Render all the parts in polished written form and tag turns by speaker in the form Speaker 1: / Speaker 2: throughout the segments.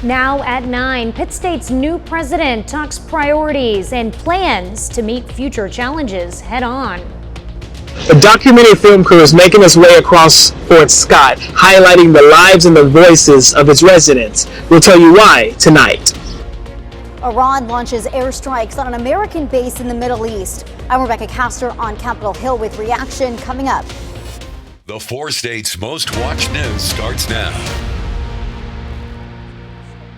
Speaker 1: Now at 9, Pitt State's new president talks priorities and plans to meet future challenges head on.
Speaker 2: A documentary film crew is making its way across Fort Scott, highlighting the lives and the voices of its residents. We'll tell you why tonight.
Speaker 3: Iran launches airstrikes on an American base in the Middle East. I'm Rebecca Castor on Capitol Hill with reaction coming up.
Speaker 4: The 4 states' most watched news starts now.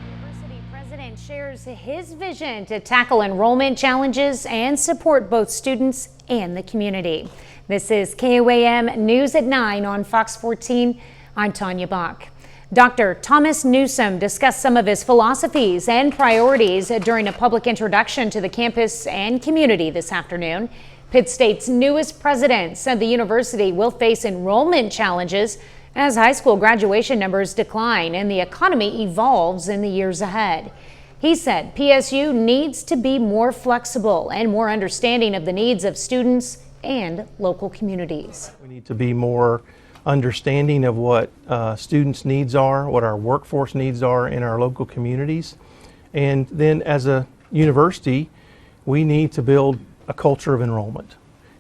Speaker 1: University president shares his vision to tackle enrollment challenges and support both students and the community. This is KOAM News at 9 on Fox 14. I'm Tanya Bach. Dr. Thomas Newsome discussed some of his philosophies and priorities during a public introduction to the campus and community this afternoon. Pitt State's newest president said the university will face enrollment challenges as high school graduation numbers decline and the economy evolves in the years ahead. He said PSU needs to be more flexible and more understanding of the needs of students and local communities.
Speaker 5: We need to be more understanding of what students' needs are, what our workforce needs are in our local communities. And then as a university, we need to build a culture of enrollment.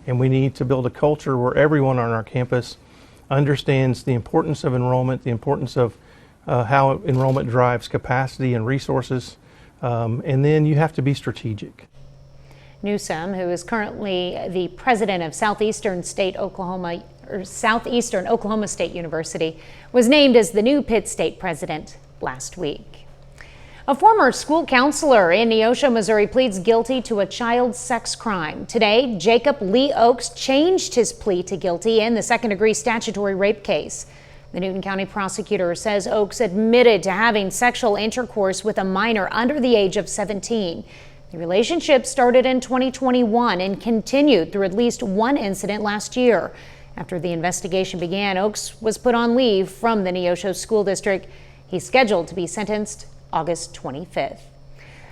Speaker 5: And we need to build a culture where everyone on our campus understands the importance of enrollment, the importance of how enrollment drives capacity and resources. And then you have to be strategic.
Speaker 1: Newsome, who is currently the president of Southeastern Oklahoma State University, was named as the new Pitt State president last week. A former school counselor in Neosho, Missouri, pleads guilty to a child sex crime. Today, Jacob Lee Oakes changed his plea to guilty in the second-degree statutory rape case. The Newton County prosecutor says Oakes admitted to having sexual intercourse with a minor under the age of 17. The relationship started in 2021 and continued through at least one incident last year. After the investigation began, Oakes was put on leave from the Neosho School District. He's scheduled to be sentenced August 25th.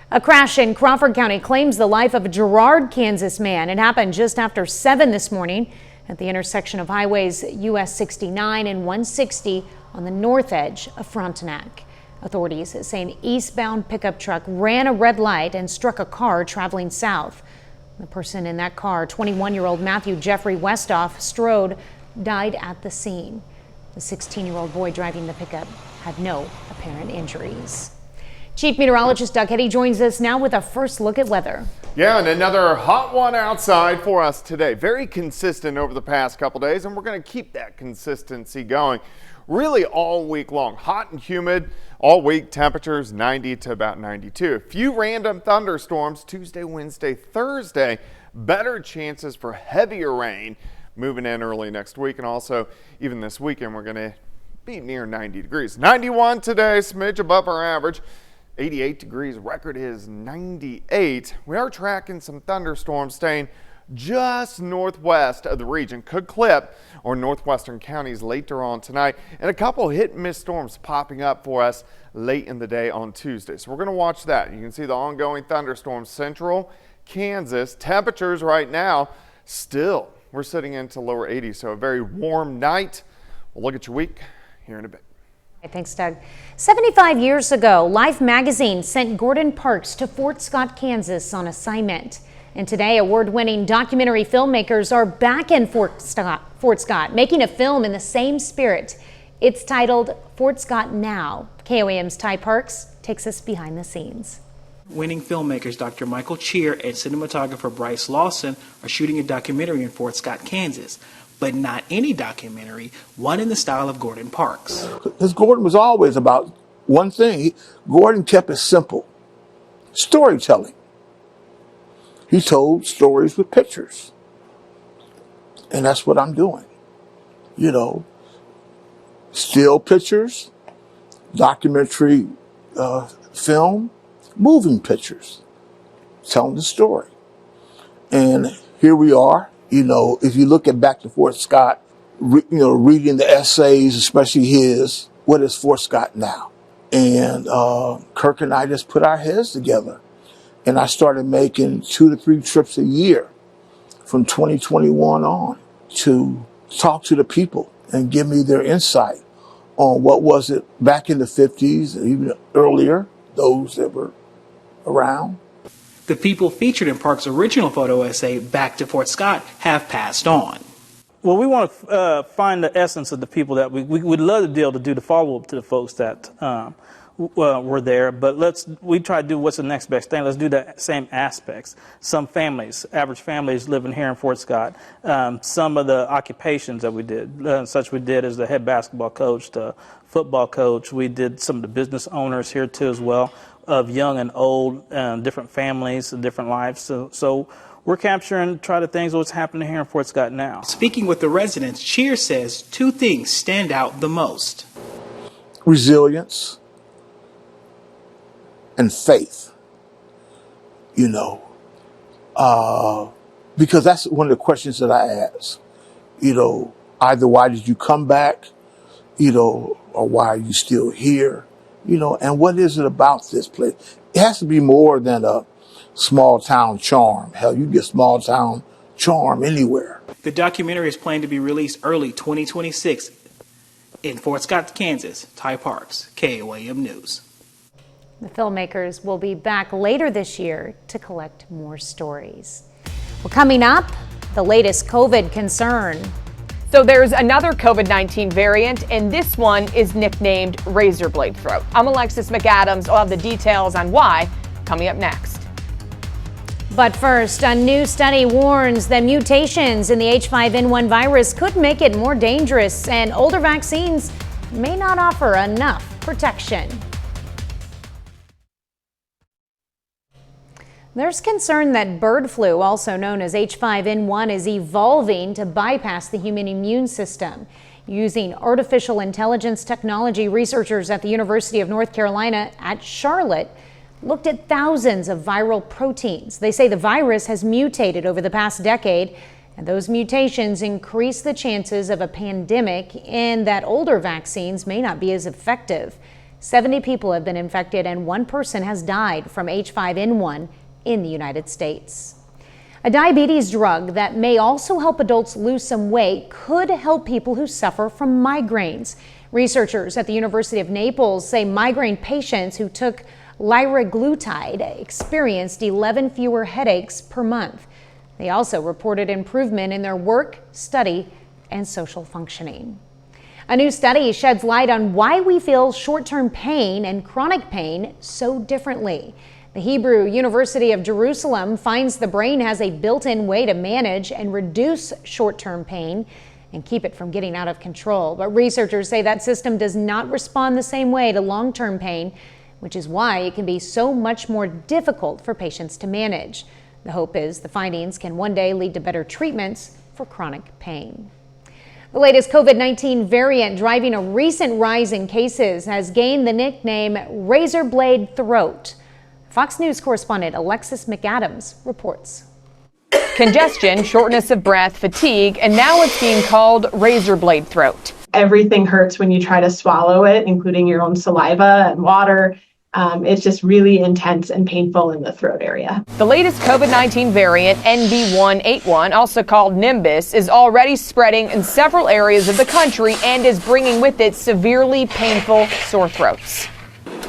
Speaker 1: A crash in Crawford County claims the life of a Girard, Kansas man. It happened just after 7 this morning at the intersection of highways US 69 and 160 on the north edge of Frontenac. Authorities say an eastbound pickup truck ran a red light and struck a car traveling south. The person in that car, 21-year-old Matthew Jeffrey Westoff Strode, died at the scene. The 16-year-old boy driving the pickup had no apparent injuries. Chief Meteorologist Doug Heddy joins us now with a first look at weather.
Speaker 6: Yeah, and another hot one outside for us today. Very consistent over the past couple days, and we're going to keep that consistency going really all week long. Hot and humid all week, temperatures 90 to about 92. A few random thunderstorms Tuesday, Wednesday, Thursday. Better chances for heavier rain moving in early next week, and also even this weekend we're going to be near 90 degrees. 91 today, smidge above our average. 88 degrees, record is 98. We are tracking some thunderstorms staying just northwest of the region. Could clip or northwestern counties later on tonight, and a couple hit and miss storms popping up for us late in the day on Tuesday. So we're going to watch that. You can see the ongoing thunderstorms central Kansas. Temperatures right now still we're sitting into lower 80s, so a very warm night. We'll look at your week here in a bit.
Speaker 1: Thanks, Doug. 75 years ago, Life magazine sent Gordon Parks to Fort Scott, Kansas on assignment. And today, award-winning documentary filmmakers are back in Fort Scott, making a film in the same spirit. It's titled Fort Scott Now. KOAM's Ty Parks takes us behind the scenes.
Speaker 7: Winning filmmakers Dr. Michael Cheer and cinematographer Bryce Lawson are shooting a documentary in Fort Scott, Kansas. But not any documentary, one in the style of Gordon Parks.
Speaker 8: Because Gordon was always about one thing. Gordon kept it simple. Storytelling. He told stories with pictures. And that's what I'm doing. You know, still pictures, documentary film, moving pictures, telling the story. And here we are. You know, if you look at back to Fort Scott, reading the essays, especially his, what is Fort Scott now? And Kirk and I just put our heads together. And I started making 2 to 3 trips a year from 2021 on to talk to the people and give me their insight on what was it back in the 50s and even earlier, those that were around.
Speaker 7: The people featured in Park's original photo essay, Back to Fort Scott, have passed on.
Speaker 9: Well, we want to find the essence of the people that we would love to be able to do the follow-up to the folks that were there, but we try to do what's the next best thing. Let's do the same aspects. Some families, average families living here in Fort Scott, some of the occupations that we did, such we did as the head basketball coach, the football coach. We did some of the business owners here too as well, of young and old, different families, different lives. So we're capturing, try to things what's happening here in Fort Scott now.
Speaker 7: Speaking with the residents, Cheer says two things stand out the most.
Speaker 8: Resilience and faith, because that's one of the questions that I ask, either why did you come back, or why are you still here, and what is it about this place? It has to be more than a small town charm. Hell, you get small town charm anywhere.
Speaker 7: The documentary is planned to be released early 2026 in Fort Scott, Kansas. Ty Parks, KOAM News.
Speaker 1: The filmmakers will be back later this year to collect more stories. Well, coming up, the latest COVID concern.
Speaker 10: So there's another COVID-19 variant, and this one is nicknamed razor blade throat. I'm Alexis McAdams. I'll have the details on why coming up next.
Speaker 1: But first, a new study warns that mutations in the H5N1 virus could make it more dangerous, and older vaccines may not offer enough protection. There's concern that bird flu, also known as H5N1, is evolving to bypass the human immune system. Using artificial intelligence technology, researchers at the University of North Carolina at Charlotte looked at thousands of viral proteins. They say the virus has mutated over the past decade, and those mutations increase the chances of a pandemic and that older vaccines may not be as effective. 70 people have been infected and one person has died from H5N1 in the United States. A diabetes drug that may also help adults lose some weight could help people who suffer from migraines. Researchers at the University of Naples say migraine patients who took liraglutide experienced 11 fewer headaches per month. They also reported improvement in their work, study, and social functioning. A new study sheds light on why we feel short-term pain and chronic pain so differently. The Hebrew University of Jerusalem finds the brain has a built-in way to manage and reduce short-term pain and keep it from getting out of control. But researchers say that system does not respond the same way to long-term pain, which is why it can be so much more difficult for patients to manage. The hope is the findings can one day lead to better treatments for chronic pain. The latest COVID-19 variant driving a recent rise in cases has gained the nickname razor blade throat. Fox News correspondent Alexis McAdams reports.
Speaker 10: Congestion, shortness of breath, fatigue, and now it's being called razor blade throat.
Speaker 11: Everything hurts when you try to swallow it, including your own saliva and water. It's just really intense and painful in the throat area.
Speaker 10: The latest COVID-19 variant, NB181, also called Nimbus, is already spreading in several areas of the country and is bringing with it severely painful sore throats.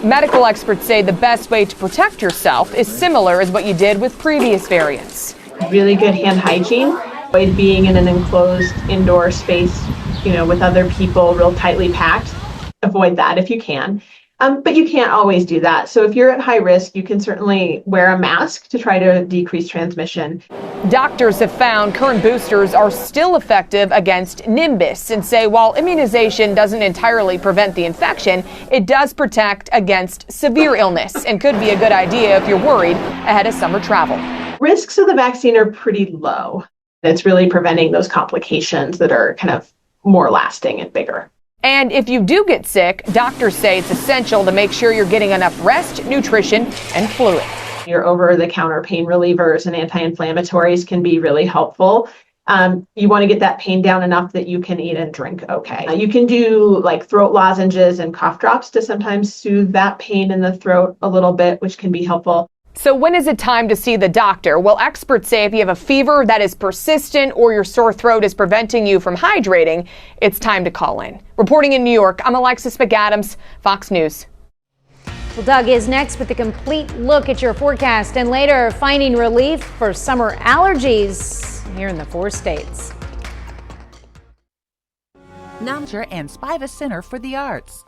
Speaker 10: Medical experts say the best way to protect yourself is similar as what you did with previous variants.
Speaker 11: Really good hand hygiene. Avoid being in an enclosed indoor space, with other people real tightly packed. Avoid that if you can. But you can't always do that. So if you're at high risk, you can certainly wear a mask to try to decrease transmission.
Speaker 10: Doctors have found current boosters are still effective against Nimbus and say while immunization doesn't entirely prevent the infection, it does protect against severe illness and could be a good idea if you're worried ahead of summer travel.
Speaker 11: Risks of the vaccine are pretty low. It's really preventing those complications that are kind of more lasting and bigger.
Speaker 10: And if you do get sick, doctors say it's essential to make sure you're getting enough rest, nutrition, and fluid.
Speaker 11: Your over-the-counter pain relievers and anti-inflammatories can be really helpful. You want to get that pain down enough that you can eat and drink okay. You can do like throat lozenges and cough drops to sometimes soothe that pain in the throat a little bit, which can be helpful.
Speaker 10: So when is it time to see the doctor? Well, experts say if you have a fever that is persistent or your sore throat is preventing you from hydrating, it's time to call in. Reporting in New York, I'm Alexis McAdams, Fox News.
Speaker 1: Well, Doug is next with a complete look at your forecast, and later finding relief for summer allergies here in the 4 states.
Speaker 12: NAMJA and Spiva Center for the Arts.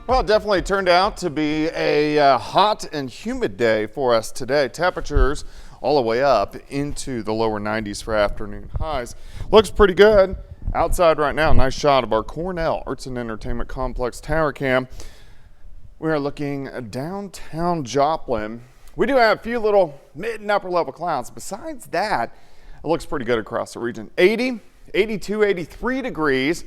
Speaker 6: Well, it definitely turned out to be a hot and humid day for us today. Temperatures all the way up into the lower 90s for afternoon highs. Looks pretty good outside right now. Nice shot of our Cornell Arts and Entertainment Complex tower cam. We are looking at downtown Joplin. We do have a few little mid and upper level clouds. Besides that, it looks pretty good across the region. 80, 82, 83 degrees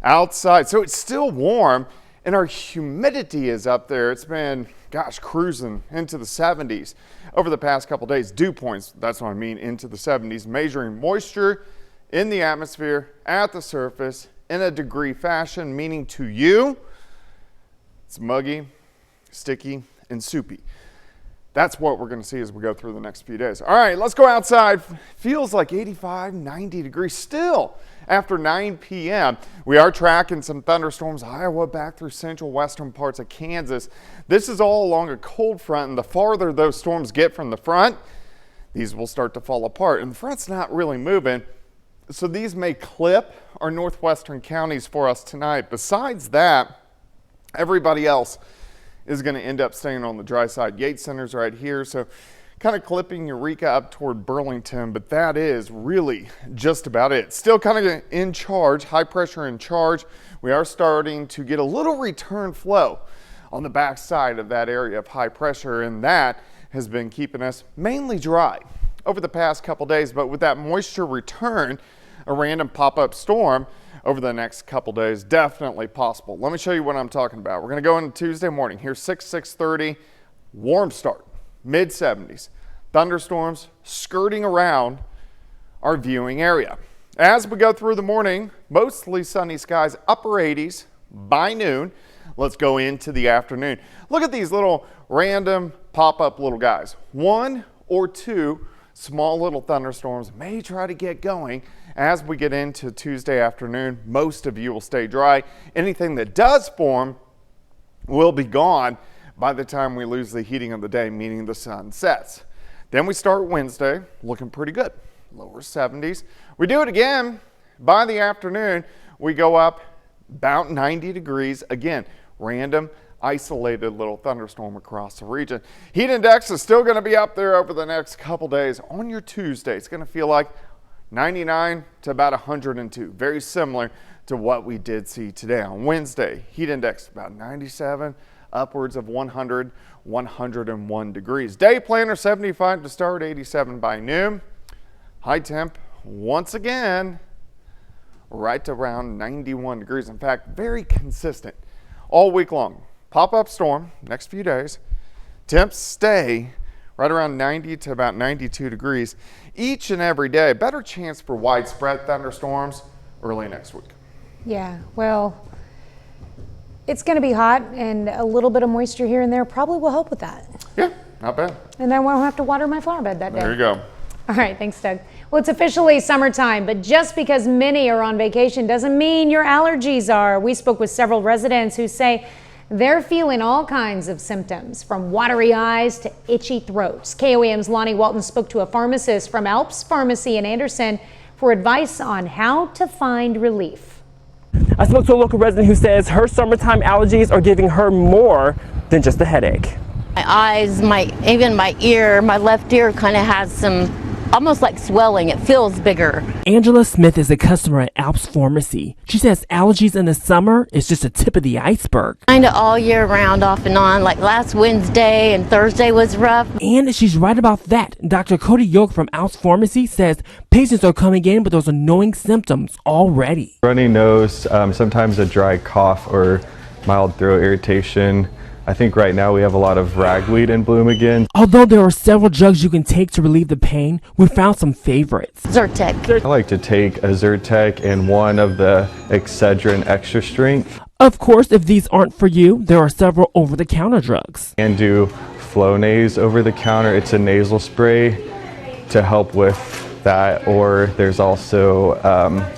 Speaker 6: outside. So it's still warm. And our humidity is up there. It's been, gosh, cruising into the 70s over the past couple days. Dew points, that's what I mean, into the 70s. Measuring moisture in the atmosphere at the surface in a degree fashion, meaning to you, it's muggy, sticky, and soupy. That's what we're going to see as we go through the next few days. All right, let's go outside. Feels like 85, 90 degrees still after 9 p.m. We are tracking some thunderstorms, Iowa back through central western parts of Kansas. This is all along a cold front, and the farther those storms get from the front, these will start to fall apart. And the front's not really moving, so these may clip our northwestern counties for us tonight. Besides that, everybody else is going to end up staying on the dry side. Yates Center's right here, so kind of clipping Eureka up toward Burlington, but that is really just about it. Still kind of in charge, high pressure in charge. We are starting to get a little return flow on the backside of that area of high pressure, and that has been keeping us mainly dry over the past couple days. But with that moisture return, a random pop-up storm over the next couple days, definitely possible. Let me show you what I'm talking about. We're going to go into Tuesday morning. Here's 6:30, warm start, mid 70s. Thunderstorms skirting around our viewing area. As we go through the morning, mostly sunny skies, upper 80s by noon. Let's go into the afternoon. Look at these little random pop-up little guys. 1 or 2 small little thunderstorms may try to get going as we get into Tuesday afternoon. Most of you will stay dry. Anything that does form will be gone by the time we lose the heating of the day, meaning the sun sets. Then we start Wednesday looking pretty good, lower 70s. We do it again by the afternoon. We go up about 90 degrees. Again, random isolated little thunderstorm across the region. Heat index is still going to be up there over the next couple days. On your Tuesday, it's going to feel like 99 to about 102, very similar to what we did see today. On Wednesday, heat index about 97, upwards of 100, 101 degrees. Day planner 75 to start, 87 by noon. High temp once again right around 91 degrees. In fact, very consistent all week long. Pop-up storm next few days. Temps stay right around 90 to about 92 degrees each and every day. Better chance for widespread thunderstorms early next week.
Speaker 1: Yeah, well, it's going to be hot, and a little bit of moisture here and there probably will help with that.
Speaker 6: Yeah, not bad.
Speaker 1: And then I won't have to water my flower bed that day.
Speaker 6: There you go.
Speaker 1: All right, thanks, Doug. Well, it's officially summertime, but just because many are on vacation doesn't mean your allergies are. We spoke with several residents who say they're feeling all kinds of symptoms, from watery eyes to itchy throats. KOAM's Lonnie Walton spoke to a pharmacist from Alps Pharmacy in Anderson for advice on how to find relief.
Speaker 13: I spoke to a local resident who says her summertime allergies are giving her more than just a headache.
Speaker 14: My eyes, even my ear, my left ear kind of has some, almost like swelling. It feels bigger.
Speaker 13: Angela Smith is a customer at Alps Pharmacy. She says allergies in the summer is just a tip of the iceberg.
Speaker 14: Kind of all year round, off and on. Like last Wednesday and Thursday was rough.
Speaker 13: And she's right about that. Dr. Cody Yoke from Alps Pharmacy says patients are coming in with those annoying symptoms already.
Speaker 15: Runny nose, sometimes a dry cough or mild throat irritation, I think right now we have a lot of ragweed in bloom again.
Speaker 13: Although there are several drugs you can take to relieve the pain, we found some favorites.
Speaker 14: Zyrtec.
Speaker 15: I like to take a Zyrtec and one of the Excedrin extra strength.
Speaker 13: Of course, if these aren't for you, there are several over-the-counter drugs.
Speaker 15: And do Flonase over the counter. It's a nasal spray to help with that, or there's also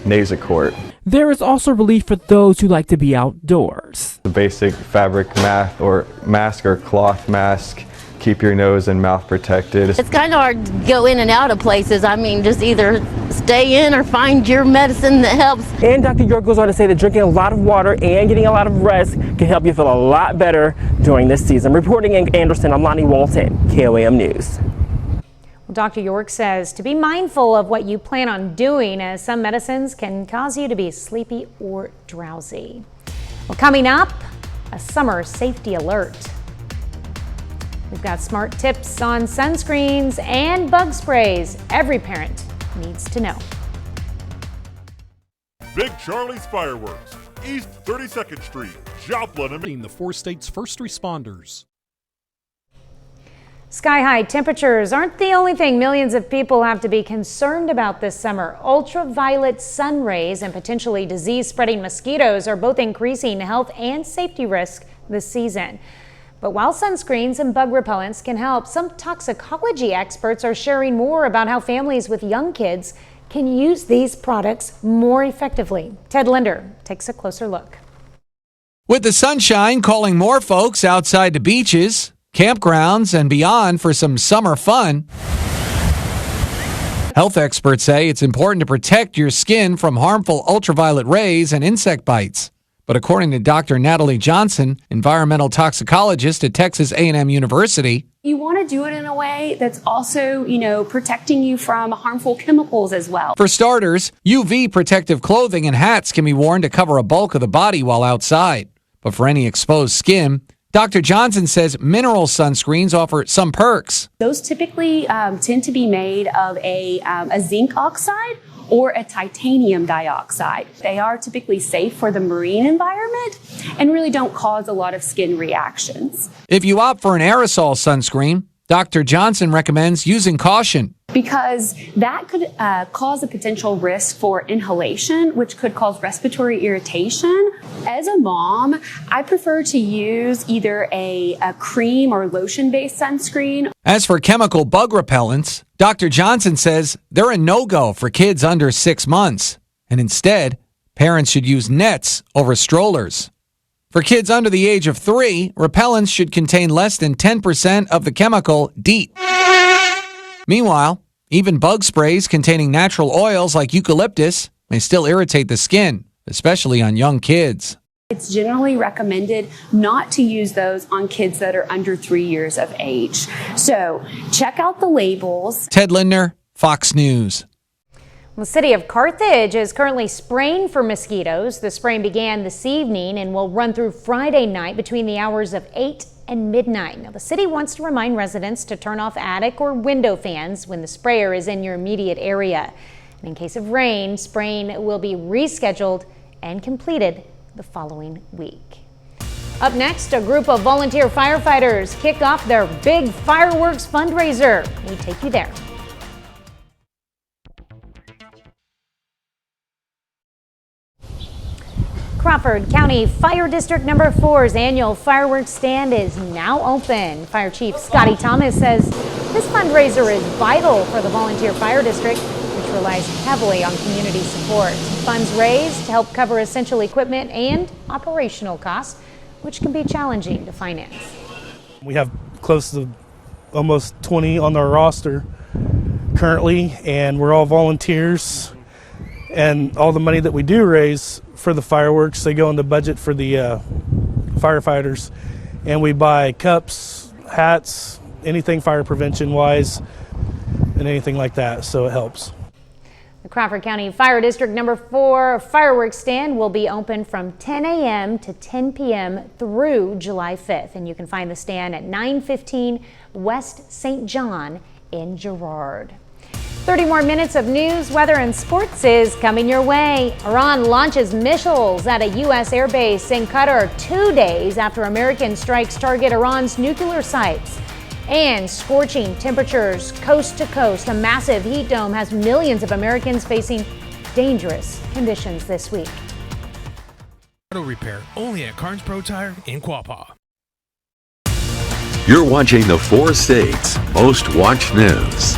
Speaker 15: Nasacort.
Speaker 13: There is also relief for those who like to be outdoors.
Speaker 15: The basic fabric mask or cloth mask, keep your nose and mouth protected.
Speaker 14: It's kind of hard to go in and out of places. I mean, just either stay in or find your medicine that helps.
Speaker 13: And Dr. York goes on to say that drinking a lot of water and getting a lot of rest can help you feel a lot better during this season. Reporting in Anderson, I'm Lonnie Walton, KOAM News.
Speaker 1: Well, Dr. York says to be mindful of what you plan on doing, as some medicines can cause you to be sleepy or drowsy. Well, coming up, a summer safety alert. We've got smart tips on sunscreens and bug sprays every parent needs to know.
Speaker 16: Big Charlie's Fireworks, East 32nd Street, Joplin, and the 4 states' first responders.
Speaker 1: Sky-high temperatures aren't the only thing millions of people have to be concerned about this summer. Ultraviolet sun rays and potentially disease-spreading mosquitoes are both increasing health and safety risk this season. But while sunscreens and bug repellents can help, some toxicology experts are sharing more about how families with young kids can use these products more effectively. Ted Linder takes a closer look.
Speaker 17: With the sunshine calling more folks outside to beaches, campgrounds, and beyond for some summer fun, health experts say it's important to protect your skin from harmful ultraviolet rays and insect bites. But according to Dr. Natalie Johnson, environmental toxicologist at Texas A&M University,
Speaker 18: you want to do it in a way that's also, protecting you from harmful chemicals as well.
Speaker 17: For starters, UV protective clothing and hats can be worn to cover a bulk of the body while outside. But for any exposed skin, Dr. Johnson says mineral sunscreens offer some perks.
Speaker 18: Those typically tend to be made of a zinc oxide or a titanium dioxide. They are typically safe for the marine environment and really don't cause a lot of skin reactions.
Speaker 17: If you opt for an aerosol sunscreen, Dr. Johnson recommends using caution,
Speaker 18: because that could cause a potential risk for inhalation, which could cause respiratory irritation. As a mom, I prefer to use either a cream or lotion-based sunscreen.
Speaker 17: As for chemical bug repellents, Dr. Johnson says they're a no-go for kids under 6 months, and instead, parents should use nets over strollers. For kids under the age of 3, repellents should contain less than 10% of the chemical DEET. Meanwhile, even bug sprays containing natural oils like eucalyptus may still irritate the skin, especially on young kids.
Speaker 18: It's generally recommended not to use those on kids that are under 3 years of age. So check out the labels.
Speaker 17: Ted Linder, Fox News.
Speaker 1: The city of Carthage is currently spraying for mosquitoes. The spraying began this evening and will run through Friday night between the hours of 8 and midnight. Now, the city wants to remind residents to turn off attic or window fans when the sprayer is in your immediate area. And in case of rain, spraying will be rescheduled and completed the following week. Up next, a group of volunteer firefighters kick off their big fireworks fundraiser. We take you there. Crawford County Fire District Number 4's annual fireworks stand is now open. Fire Chief Scotty Thomas says this fundraiser is vital for the volunteer fire district, which relies heavily on community support. Funds raised to help cover essential equipment and operational costs, which can be challenging to finance.
Speaker 19: We have close to almost 20 on our roster currently, and we're all volunteers. And all the money that we do raise for the fireworks, they go in the budget for the firefighters. And we buy cups, hats, anything fire prevention wise, and anything like that, so it helps.
Speaker 1: The Crawford County Fire District Number 4 fireworks stand will be open from 10 a.m. to 10 p.m. through July 5th. And you can find the stand at 915 West St. John in Girard. 30 more minutes of news, weather, and sports is coming your way. Iran launches missiles at a U.S. airbase in Qatar 2 days after American strikes target Iran's nuclear sites. And scorching temperatures coast to coast. A massive heat dome has millions of Americans facing dangerous conditions this week.
Speaker 20: Auto repair only at Carnes Pro Tire in Quapaw.
Speaker 4: You're watching the 4 States Most Watched News.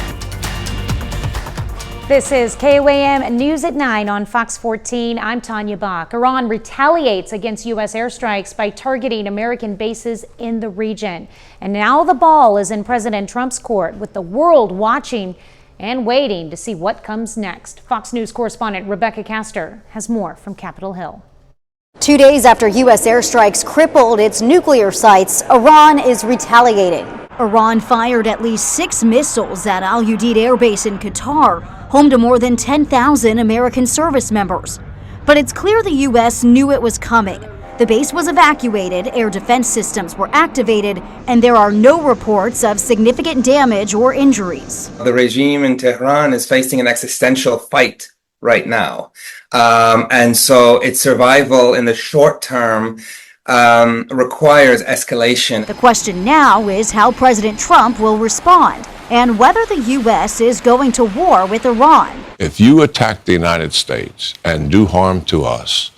Speaker 1: This is KOAM News at 9 on Fox 14. I'm Tanya Bach. Iran retaliates against U.S. airstrikes by targeting American bases in the region. And now the ball is in President Trump's court, with the world watching and waiting to see what comes next. Fox News correspondent Rebecca Castor has more from Capitol Hill.
Speaker 3: 2 days after U.S. airstrikes crippled its nuclear sites, Iran is retaliating. Iran fired at least 6 missiles at Al Udeid Air Base in Qatar, home to more than 10,000 American service members. But it's clear the U.S. knew it was coming. The base was evacuated, air defense systems were activated, and there are no reports of significant damage or injuries.
Speaker 21: The regime in Tehran is facing an existential fight right now. And so its survival in the short term requires escalation.
Speaker 3: The question now is how President Trump will respond and whether the U.S. is going to war with Iran.
Speaker 22: If you attack the United States and do harm to us,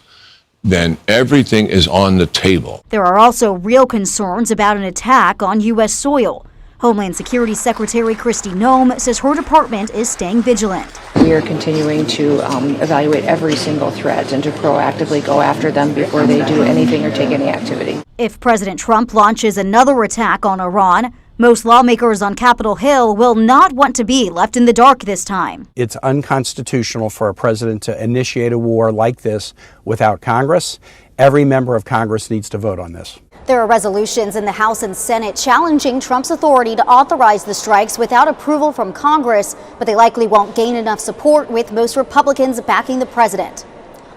Speaker 22: then everything is on the table.
Speaker 3: There are also real concerns about an attack on U.S. soil. Homeland Security Secretary Kristi Noem says her department is staying vigilant.
Speaker 23: We are continuing to evaluate every single threat and to proactively go after them before they do anything or take any activity.
Speaker 3: If President Trump launches another attack on Iran, most lawmakers on Capitol Hill will not want to be left in the dark this time.
Speaker 24: It's unconstitutional for a president to initiate a war like this without Congress. Every member of Congress needs to vote on this.
Speaker 3: There are resolutions in the House and Senate challenging Trump's authority to authorize the strikes without approval from Congress, but they likely won't gain enough support, with most Republicans backing the president.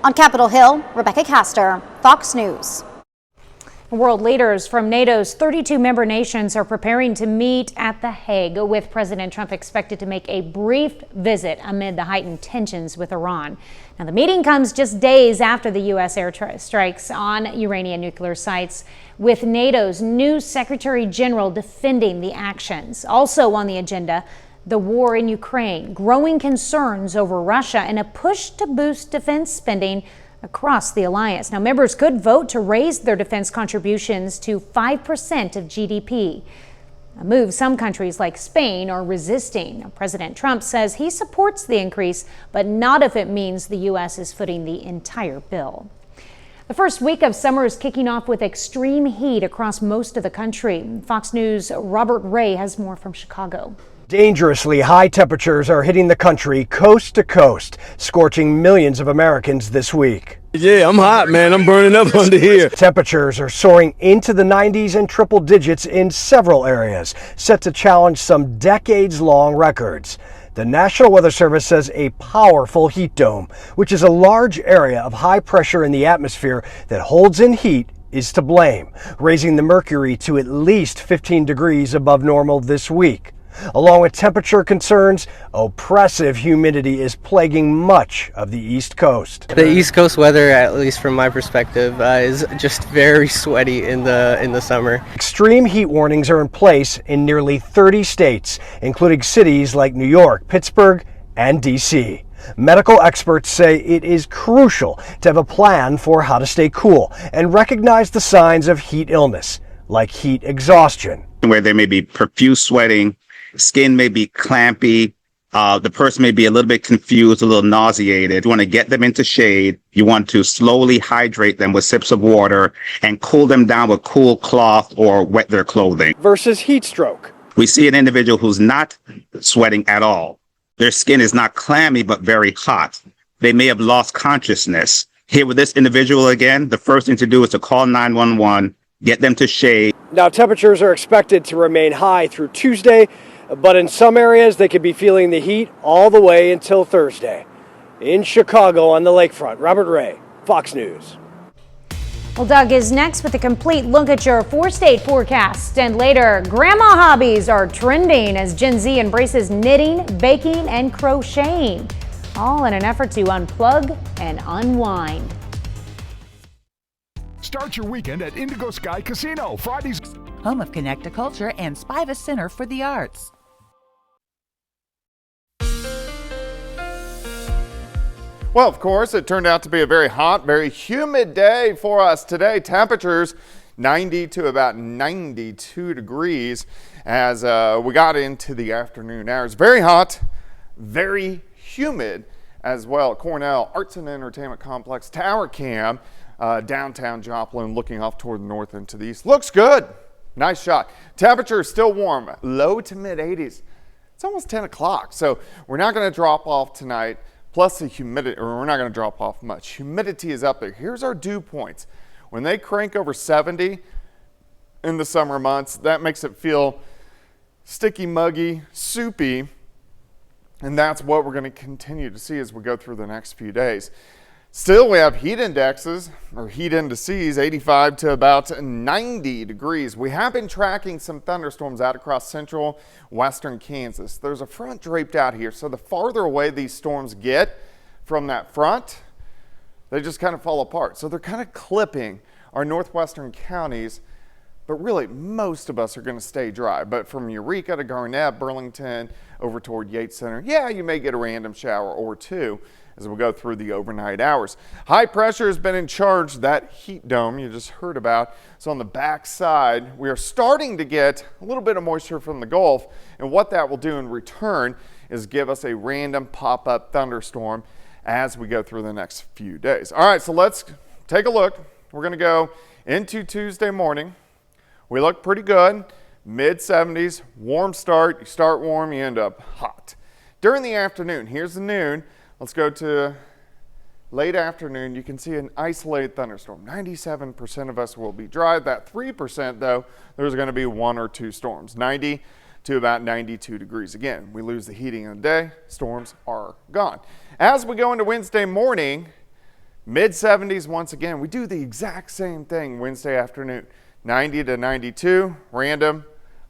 Speaker 3: On Capitol Hill, Rebecca Castor, Fox News.
Speaker 1: World leaders from NATO's 32 member nations are preparing to meet at The Hague, with President Trump expected to make a brief visit amid the heightened tensions with Iran. Now, the meeting comes just days after the U.S. airstrikes on Iranian nuclear sites, with NATO's new Secretary General defending the actions. Also on the agenda, the war in Ukraine, growing concerns over Russia, and a push to boost defense spending across the alliance. Now, members could vote to raise their defense contributions to 5% of GDP, a move some countries like Spain are resisting. Now, President Trump says he supports the increase, but not if it means the U.S. is footing the entire bill. The first week of summer is kicking off with extreme heat across most of the country. Fox News' Robert Ray has more from Chicago.
Speaker 25: Dangerously high temperatures are hitting the country coast to coast, scorching millions of Americans this week.
Speaker 26: Yeah, I'm hot, man. I'm burning up under here.
Speaker 25: Temperatures are soaring into the 90s and triple digits in several areas, set to challenge some decades-long records. The National Weather Service says a powerful heat dome, which is a large area of high pressure in the atmosphere that holds in heat, is to blame, raising the mercury to at least 15 degrees above normal this week. Along with temperature concerns, oppressive humidity is plaguing much of the East Coast.
Speaker 27: The East Coast weather, at least from my perspective, is just very sweaty in the summer.
Speaker 25: Extreme heat warnings are in place in nearly 30 states, including cities like New York, Pittsburgh, and D.C. Medical experts say it is crucial to have a plan for how to stay cool and recognize the signs of heat illness, like heat exhaustion.
Speaker 28: Where there may be profuse sweating, skin may be clampy, the person may be a little bit confused, a little nauseated. You want to get them into shade. You want to slowly hydrate them with sips of water and cool them down with cool cloth or wet their clothing.
Speaker 25: Versus heat stroke.
Speaker 28: We see an individual who's not sweating at all. Their skin is not clammy, but very hot. They may have lost consciousness. Here with this individual again, the first thing to do is to call 911, get them to shade.
Speaker 25: Now, temperatures are expected to remain high through Tuesday, but in some areas they could be feeling the heat all the way until Thursday. In Chicago on the lakefront, Robert Ray, Fox News.
Speaker 1: Well, Doug is next with a complete look at your 4-state forecast. And later, grandma hobbies are trending as Gen Z embraces knitting, baking, and crocheting, all in an effort to unplug and unwind.
Speaker 2: Start your weekend at Indigo Sky Casino, Fridays.
Speaker 5: Home of Connect to Culture and Spiva Center for the Arts.
Speaker 6: Well, of course, it turned out to be a very hot, very humid day for us today. Temperatures 90 to about 92 degrees as we got into the afternoon hours. Very hot, very humid as well. Cornell Arts and Entertainment Complex Tower Cam, downtown Joplin, looking off toward the north and to the east. Looks good. Nice shot. Temperature is still warm, low to mid 80s. It's almost 10 o'clock, so we're not going to drop off tonight. Plus the humidity, or we're not going to drop off much. Humidity is up there. Here's our dew points. When they crank over 70 in the summer months, that makes it feel sticky, muggy, soupy, and that's what we're going to continue to see as we go through the next few days. Still, we have heat indexes, or heat indices, 85 to about 90 degrees. We have been tracking some thunderstorms out across central western Kansas. There's a front draped out here, so the farther away these storms get from that front, they just kind of fall apart. So they're kind of clipping our northwestern counties, but really most of us are going to stay dry. But from Eureka to Garnett, Burlington, over toward Yates Center, yeah, you may get a random shower or two as we go through the overnight hours. High pressure has been in charge, that heat dome you just heard about. So on the back side, we are starting to get a little bit of moisture from the Gulf, and what that will do in return is give us a random pop-up thunderstorm as we go through the next few days. All right, so let's take a look. We're gonna go into Tuesday morning. We look pretty good, mid 70s, warm start. You start warm, you end up hot. During the afternoon, here's the noon. Let's go to late afternoon. You can see an isolated thunderstorm. 97% of us will be dry. That 3% though, there's going to be one or two storms. 90 to about 92 degrees. Again, we lose the heating in the day. Storms are gone. As we go into Wednesday morning, mid 70s once again. We do the exact same thing Wednesday afternoon. 90 to 92, random,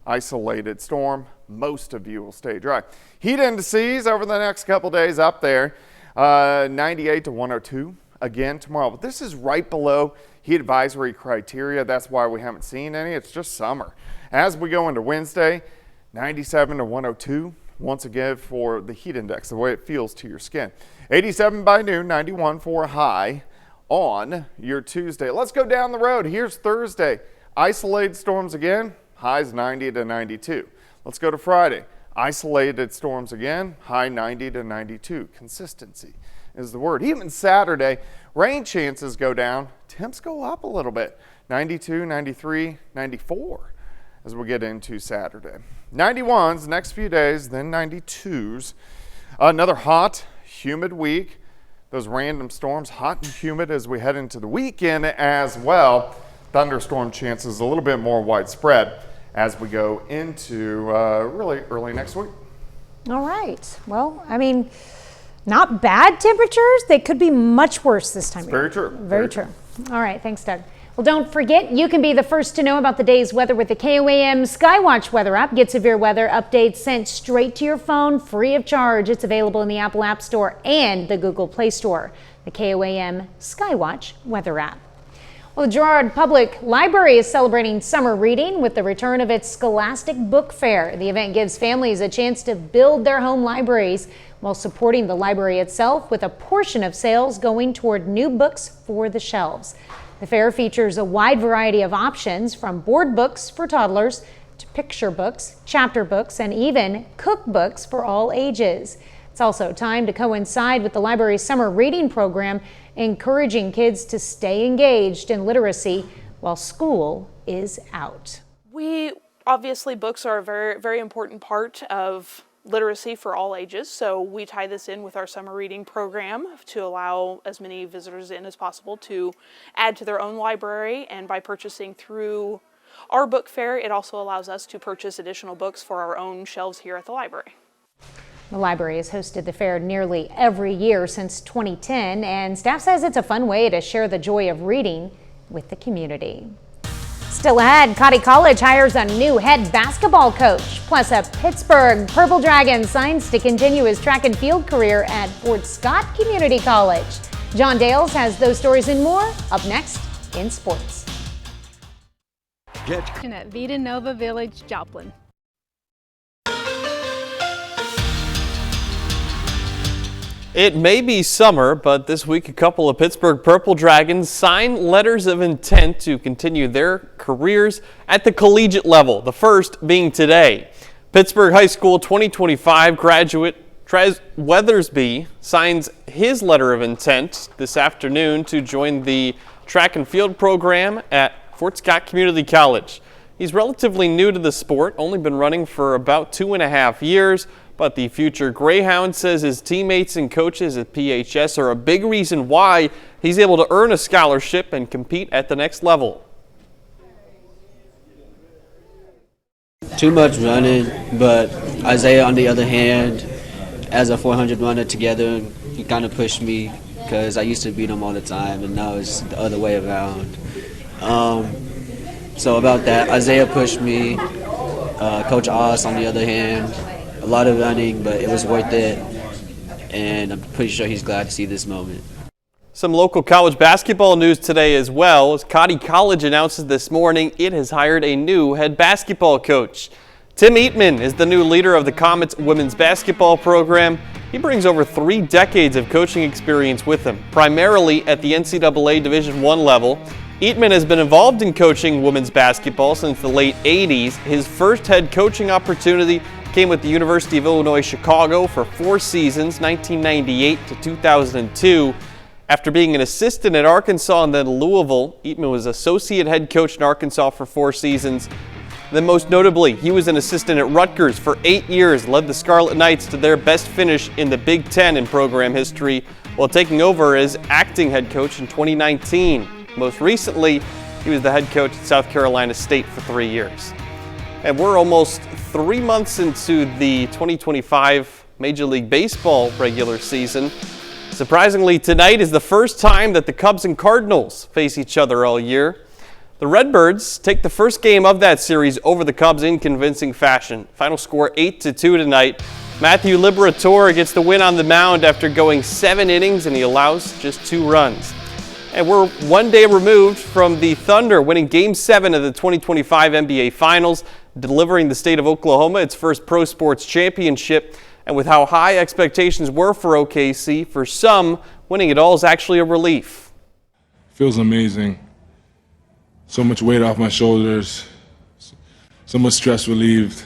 Speaker 6: isolated storm. Most of you will stay dry. Heat indices over the next couple days up there, 98 to 102 again tomorrow. But this is right below heat advisory criteria. That's why we haven't seen any. It's just summer. As we go into Wednesday, 97 to 102 once again for the heat index, the way it feels to your skin. 87 by noon, 91 for a high on your Tuesday. Let's go down the road. Here's Thursday. Isolated storms again, highs 90 to 92. Let's go to Friday. Isolated storms again, high 90 to 92. Consistency is the word. Even Saturday, rain chances go down, temps go up a little bit. 92, 93, 94 as we get into Saturday. 91s next few days, then 92s. Another hot, humid week. Those random storms, hot and humid as we head into the weekend as well. Thunderstorm chances a little bit more widespread as we go into really early next week.
Speaker 1: All right. Well, I mean, not bad temperatures. They could be much worse this time of year.
Speaker 6: Very true.
Speaker 1: Very true. All right. Thanks, Doug. Well, don't forget, you can be the first to know about the day's weather with the KOAM Skywatch weather app. Get severe weather updates sent straight to your phone, free of charge. It's available in the Apple App Store and the Google Play Store. The KOAM Skywatch weather app. Well, the Girard Public Library is celebrating summer reading with the return of its Scholastic Book Fair. The event gives families a chance to build their home libraries while supporting the library itself, with a portion of sales going toward new books for the shelves. The fair features a wide variety of options, from board books for toddlers to picture books, chapter books, and even cookbooks for all ages. It's also time to coincide with the library's summer reading program, encouraging kids to stay engaged in literacy while school is out.
Speaker 7: Obviously, books are a very, very important part of literacy for all ages, so we tie this in with our summer reading program to allow as many visitors in as possible to add to their own library. And by purchasing through our book fair, it also allows us to purchase additional books for our own shelves here at the library.
Speaker 1: The library has hosted the fair nearly every year since 2010, and staff says it's a fun way to share the joy of reading with the community. Still ahead, Cotty College hires a new head basketball coach. Plus, a Pittsburgh Purple Dragon signs to continue his track and field career at Fort Scott Community College. John Dales has those stories and more up next in sports.
Speaker 8: At Vita Nova Village, Joplin.
Speaker 9: It may be summer, but this week a couple of Pittsburgh Purple Dragons signed letters of intent to continue their careers at the collegiate level, the first being today. Pittsburgh High School 2025 graduate Trez Weathersby signs his letter of intent this afternoon to join the track and field program at Fort Scott Community College. He's relatively new to the sport, only been running for about 2.5 years. But the future Greyhound says his teammates and coaches at PHS are a big reason why he's able to earn a scholarship and compete at the next level.
Speaker 10: Too much running, but Isaiah, on the other hand, as a 400 runner together, he kind of pushed me because I used to beat him all the time, and now it's the other way around. So about that, Isaiah pushed me. Coach Oz, on the other hand, a lot of running, but it was worth it, and I'm pretty sure he's glad to see this moment.
Speaker 9: Some local college basketball news today as well, as Cotty College announces this morning it has hired a new head basketball coach. Tim Eatman is the new leader of the Comets women's basketball program. He brings over 3 decades of coaching experience with him, primarily at the NCAA Division I level. Eatman has been involved in coaching women's basketball since the late 80s. His first head coaching opportunity came with the University of Illinois Chicago for 4 seasons, 1998 to 2002. After being an assistant at Arkansas and then Louisville, Eatman was associate head coach in Arkansas for 4 seasons. Then most notably, he was an assistant at Rutgers for 8 years, led the Scarlet Knights to their best finish in the Big Ten in program history, while taking over as acting head coach in 2019. Most recently, he was the head coach at South Carolina State for 3 years. And we're almost 3 months into the 2025 Major League Baseball regular season. Surprisingly, tonight is the first time that the Cubs and Cardinals face each other all year. The Redbirds take the first game of that series over the Cubs in convincing fashion. Final score 8-2 tonight. Matthew Liberatore gets the win on the mound after going 7 innings, and he allows just 2 runs. And we're 1 day removed from the Thunder winning Game 7 of the 2025 NBA Finals, delivering the state of Oklahoma its first pro sports championship. And with how high expectations were for OKC, for some, winning it all is actually a relief.
Speaker 11: Feels amazing. So much weight off my shoulders, so much stress relieved.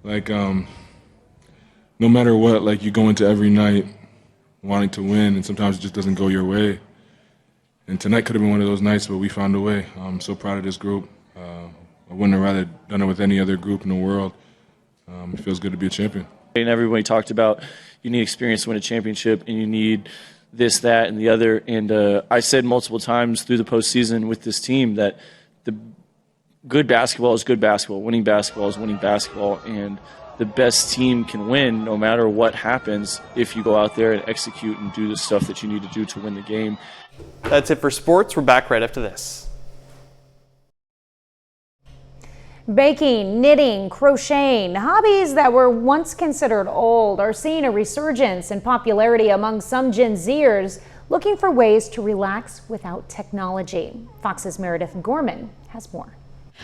Speaker 11: No matter what, you go into every night wanting to win, and sometimes it just doesn't go your way. And tonight could have been one of those nights, but we found a way. I'm so proud of this group. I wouldn't have rather done it with any other group in the world. It feels good to be a champion.
Speaker 12: And everybody talked about you need experience to win a championship, and you need this, that, and the other. And I said multiple times through the postseason with this team that the good basketball is good basketball. Winning basketball is winning basketball. And the best team can win no matter what happens if you go out there and execute and do the stuff that you need to do to win the game.
Speaker 9: That's it for sports. We're back right after this.
Speaker 1: Baking, knitting, crocheting, hobbies that were once considered old are seeing a resurgence in popularity among some Gen Zers looking for ways to relax without technology. Fox's Meredith Gorman has more.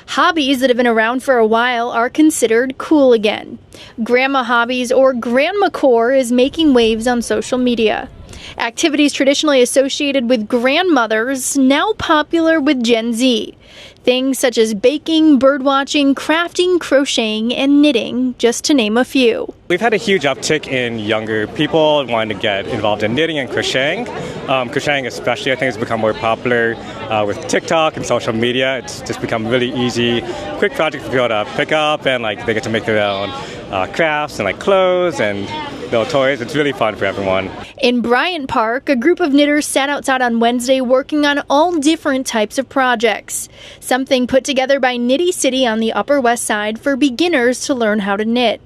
Speaker 13: Hobbies that have been around for a while are considered cool again. Grandma hobbies, or grandmacore, is making waves on social media. Activities traditionally associated with grandmothers now popular with Gen Z. Things such as baking, birdwatching, crafting, crocheting, and knitting, just to name a few.
Speaker 14: We've had a huge uptick in younger people wanting to get involved in knitting and crocheting. Crocheting especially, I think, has become more popular with TikTok and social media. It's just become really easy, quick project for people to pick up, and they get to make their own crafts and clothes and little toys. It's really fun for everyone.
Speaker 13: In Bryant Park, a group of knitters sat outside on Wednesday working on all different types of projects. Something put together by Knitty City on the Upper West Side for beginners to learn how to knit.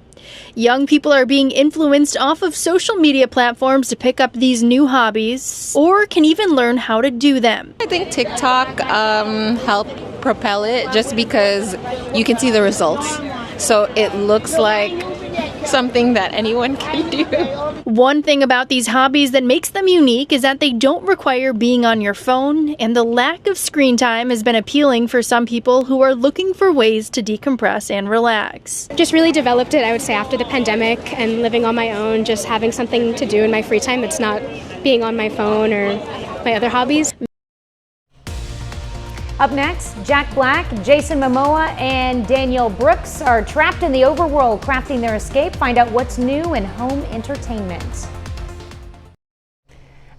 Speaker 13: Young people are being influenced off of social media platforms to pick up these new hobbies, or can even learn how to do them.
Speaker 4: I think TikTok helped propel it just because you can see the results. So it looks like something that anyone can do.
Speaker 13: One thing about these hobbies that makes them unique is that they don't require being on your phone, and the lack of screen time has been appealing for some people who are looking for ways to decompress and relax.
Speaker 15: Just really developed it, I would say, after the pandemic and living on my own, just having something to do in my free time that's not being on my phone or my other hobbies.
Speaker 1: Up next, Jack Black, Jason Momoa, and Danielle Brooks are trapped in the overworld, crafting their escape. Find out what's new in home entertainment.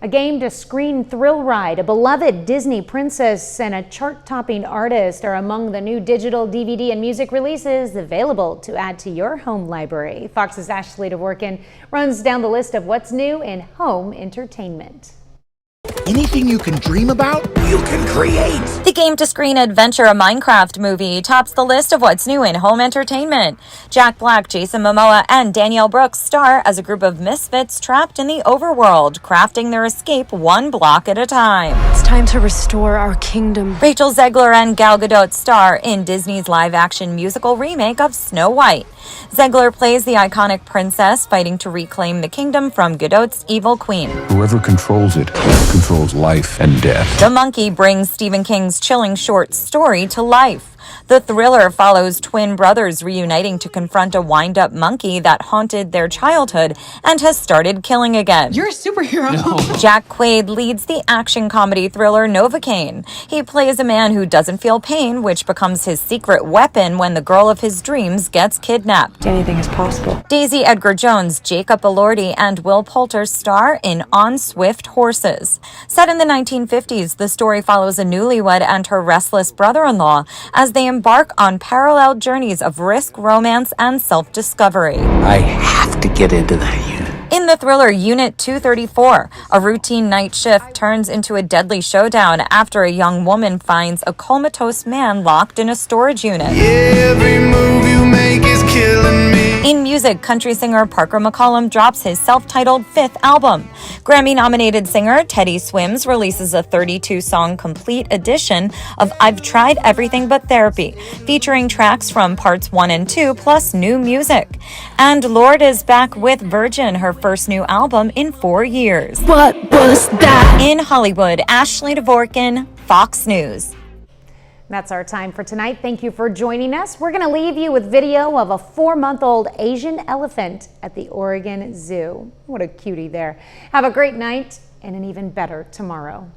Speaker 1: A game-to-screen thrill ride, a beloved Disney princess, and a chart-topping artist are among the new digital DVD and music releases available to add to your home library. Fox's Ashley DeVorkin runs down the list of what's new in home entertainment.
Speaker 16: Anything you can dream about, you can create.
Speaker 17: The game-to-screen adventure A Minecraft movie tops the list of what's new in home entertainment. Jack Black, Jason Momoa, and Danielle Brooks star as a group of misfits trapped in the overworld, crafting their escape one block at a time.
Speaker 18: It's time to restore our kingdom.
Speaker 17: Rachel Zegler and Gal Gadot star in Disney's live-action musical remake of Snow White. Zegler plays the iconic princess fighting to reclaim the kingdom from Gadot's evil queen.
Speaker 22: Whoever controls it controls life and death.
Speaker 17: The Monkey brings Stephen King's chilling short story to life. The thriller follows twin brothers reuniting to confront a wind-up monkey that haunted their childhood and has started killing again.
Speaker 18: You're a superhero.
Speaker 17: No. Jack Quaid leads the action comedy thriller Novocaine. He plays a man who doesn't feel pain, which becomes his secret weapon when the girl of his dreams gets kidnapped.
Speaker 18: Anything is possible.
Speaker 17: Daisy Edgar-Jones, Jacob Elordi, and Will Poulter star in On Swift Horses. Set in the 1950s, the story follows a newlywed and her restless brother-in-law as they embark on parallel journeys of risk, romance, and self-discovery.
Speaker 16: I have to get into that unit.
Speaker 17: In the thriller Unit 234, a routine night shift turns into a deadly showdown after a young woman finds a comatose man locked in a storage unit.
Speaker 16: Every move you make is killing me.
Speaker 17: In music, country singer Parker McCollum drops his self-titled 5th album. Grammy-nominated singer Teddy Swims releases a 32-song complete edition of I've Tried Everything But Therapy, featuring tracks from parts 1 and 2 plus new music. And Lorde is back with Virgin, her first new album in 4 years.
Speaker 18: What was that?
Speaker 17: In Hollywood, Ashley DeVorkin, Fox News.
Speaker 1: That's our time for tonight. Thank you for joining us. We're going to leave you with video of a 4-month-old Asian elephant at the Oregon Zoo. What a cutie there. Have a great night and an even better tomorrow.